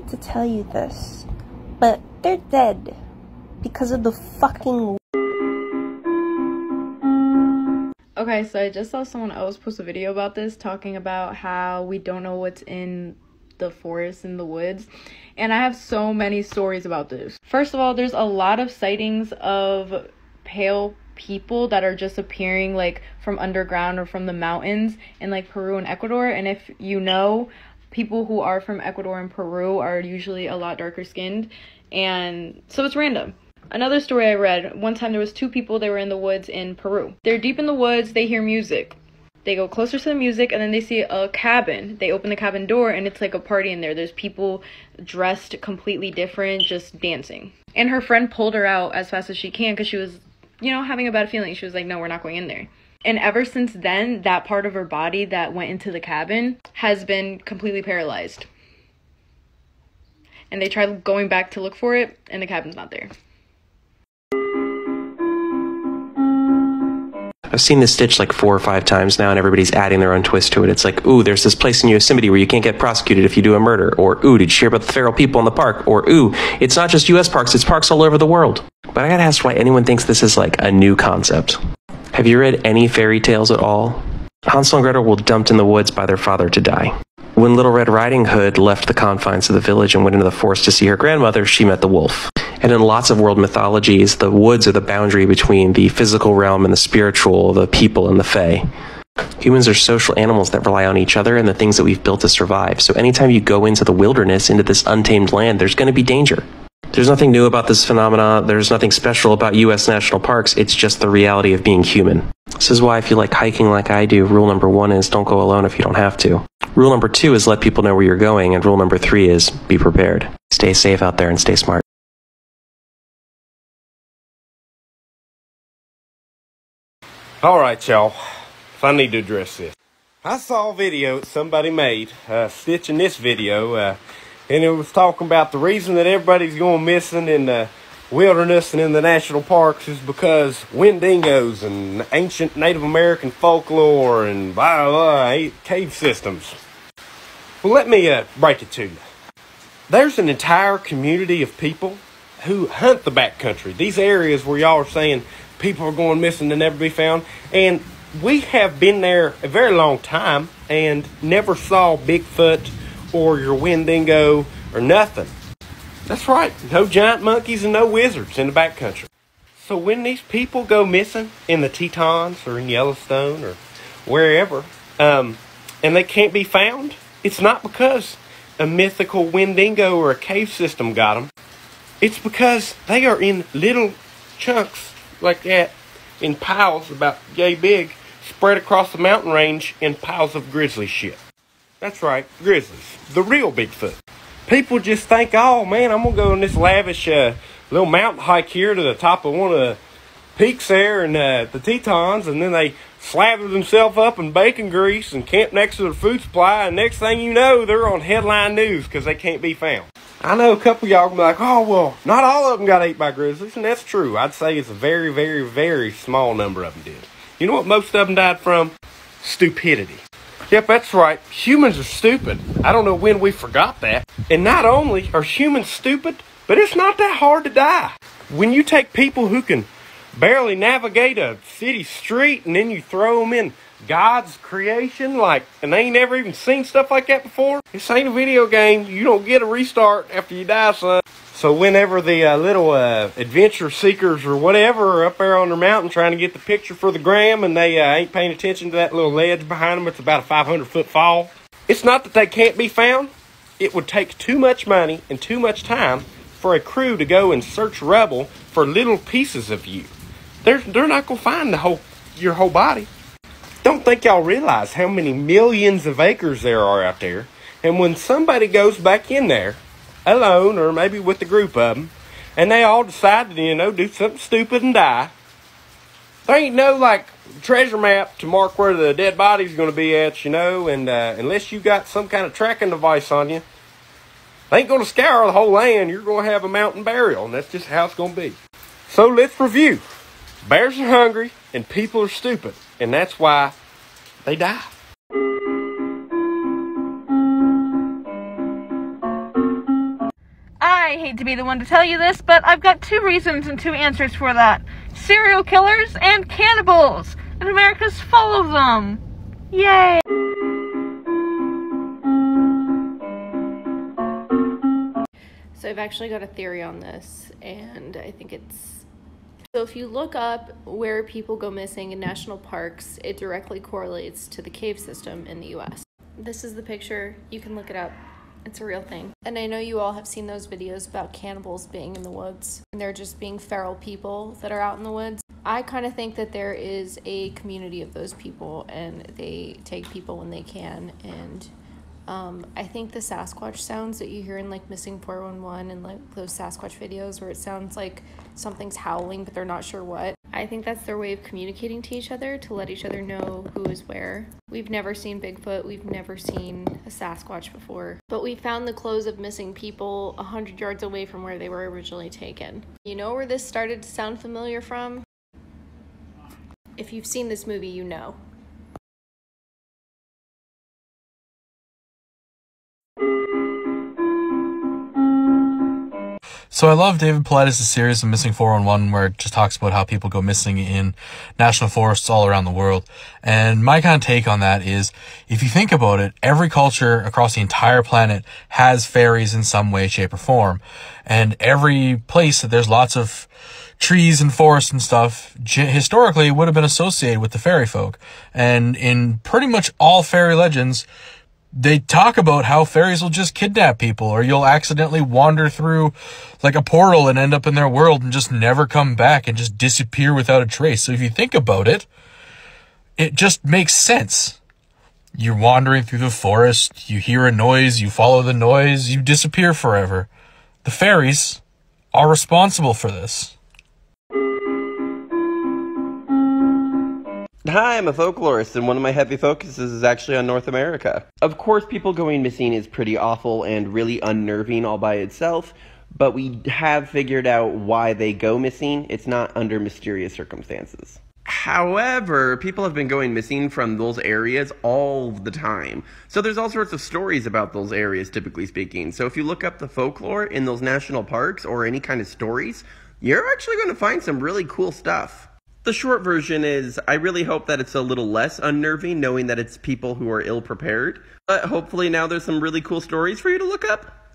hate to tell you this, but they're dead because of the fucking... Okay, so I just saw someone else post a video about this, talking about how we don't know what's in the forest and the woods, and I have so many stories about this. First of all, there's a lot of sightings of pale people that are just appearing like from underground or from the mountains in like Peru and Ecuador. And if you know, people who are from Ecuador and Peru are usually a lot darker skinned, and so it's random. Another story I read, one time there was two people, they were in the woods in Peru. They're deep in the woods, they hear music. They go closer to the music, and then they see a cabin. They open the cabin door, and it's like a party in there. There's people dressed completely different, just dancing. And her friend pulled her out as fast as she can because she was, you know, having a bad feeling. She was like, no, we're not going in there. And ever since then, that part of her body that went into the cabin has been completely paralyzed. And they tried going back to look for it, and the cabin's not there. I've seen this stitch like 4 or 5 times now, and everybody's adding their own twist to it. It's like, ooh, there's this place in Yosemite where you can't get prosecuted if you do a murder. Or, ooh, did you hear about the feral people in the park? Or, ooh, it's not just U.S. parks, it's parks all over the world. But I gotta ask why anyone thinks this is like a new concept. Have you read any fairy tales at all? Hansel and Gretel were dumped in the woods by their father to die. When Little Red Riding Hood left the confines of the village and went into the forest to see her grandmother, she met the wolf. And in lots of world mythologies, the woods are the boundary between the physical realm and the spiritual, the people and the fae. Humans are social animals that rely on each other and the things that we've built to survive. So anytime you go into the wilderness, into this untamed land, there's going to be danger. There's nothing new about this phenomena. There's nothing special about U.S. national parks. It's just the reality of being human. This is why if you like hiking like I do, rule number 1 is don't go alone if you don't have to. Rule number 2 is let people know where you're going. And rule number 3 is be prepared. Stay safe out there and stay smart. Alright, y'all. If I need to address this. I saw a video that somebody made, stitching this video, and it was talking about the reason that everybody's going missing in the wilderness and in the national parks is because Wendigos and ancient Native American folklore and blah, blah, cave systems. Well, let me break it to you. There's an entire community of people who hunt the backcountry. These areas where y'all are saying people are going missing to never be found. And we have been there a very long time and never saw Bigfoot or your Wendigo or nothing. That's right, no giant monkeys and no wizards in the backcountry. So when these people go missing in the Tetons or in Yellowstone or wherever, and they can't be found, it's not because a mythical Wendigo or a cave system got them. It's because they are in little chunks like that, in piles about yay big, spread across the mountain range in piles of grizzly shit. That's right, grizzlies. The real Bigfoot. People just think, oh man, I'm gonna go on this lavish little mountain hike here to the top of one of the peaks there in the Tetons, and then they slather themselves up in bacon grease and camp next to their food supply, and next thing you know, they're on headline news because they can't be found. I know a couple of y'all gonna be like, oh, well, not all of them got ate by grizzlies, and that's true. I'd say it's a very, very, very small number of them did. You know what most of them died from? Stupidity. Yep, that's right. Humans are stupid. I don't know when we forgot that. And not only are humans stupid, but it's not that hard to die. When you take people who can barely navigate a city street and then you throw them in God's creation, and they ain't never even seen stuff like that before. This ain't a video game. You don't get a restart after you die, son. So whenever the little adventure seekers or whatever are up there on their mountain trying to get the picture for the gram and they ain't paying attention to that little ledge behind them, it's about a 500-foot fall. It's not that they can't be found. It would take too much money and too much time for a crew to go and search rubble for little pieces of you. They're not going to find your whole body. Don't think y'all realize how many millions of acres there are out there. And when somebody goes back in there, alone or maybe with a group of them, and they all decide to, do something stupid and die, there ain't no, treasure map to mark where the dead body's going to be at, and unless you got some kind of tracking device on you, they ain't going to scour the whole land. You're going to have a mountain burial, and that's just how it's going to be. So let's review. Bears are hungry, and people are stupid, and that's why they die. I hate to be the one to tell you this, but I've got 2 reasons and 2 answers for that. Serial killers and cannibals. And America's full of them. Yay! So I've actually got a theory on this, and I think it's... So if you look up where people go missing in national parks, it directly correlates to the cave system in the US. This is the picture. You can look it up. It's a real thing. And I know you all have seen those videos about cannibals being in the woods, and they're just being feral people that are out in the woods. I kind of think that there is a community of those people, and they take people when they can, and I think the Sasquatch sounds that you hear in like Missing 411 and like those Sasquatch videos where it sounds like something's howling but they're not sure what. I think that's their way of communicating to each other to let each other know who is where. We've never seen Bigfoot, we've never seen a Sasquatch before, but we found the clothes of missing people 100 yards away from where they were originally taken. You know where this started to sound familiar from? If you've seen this movie, you know. So I love David Paulides' series of Missing 411, where it just talks about how people go missing in national forests all around the world. And my kind of take on that is, if you think about it, every culture across the entire planet has fairies in some way, shape, or form. And every place that there's lots of trees and forests and stuff, historically would have been associated with the fairy folk. And in pretty much all fairy legends, they talk about how fairies will just kidnap people, or you'll accidentally wander through like a portal and end up in their world and just never come back and just disappear without a trace. So if you think about it, it just makes sense. You're wandering through the forest, you hear a noise, you follow the noise, you disappear forever. The fairies are responsible for this. Hi, I'm a folklorist, and one of my heavy focuses is actually on North America. Of course, people going missing is pretty awful and really unnerving all by itself, but we have figured out why they go missing. It's not under mysterious circumstances. However, people have been going missing from those areas all the time. So there's all sorts of stories about those areas, typically speaking. So if you look up the folklore in those national parks or any kind of stories, you're actually going to find some really cool stuff. The short version is, I really hope that it's a little less unnerving knowing that it's people who are ill-prepared. But hopefully now there's some really cool stories for you to look up.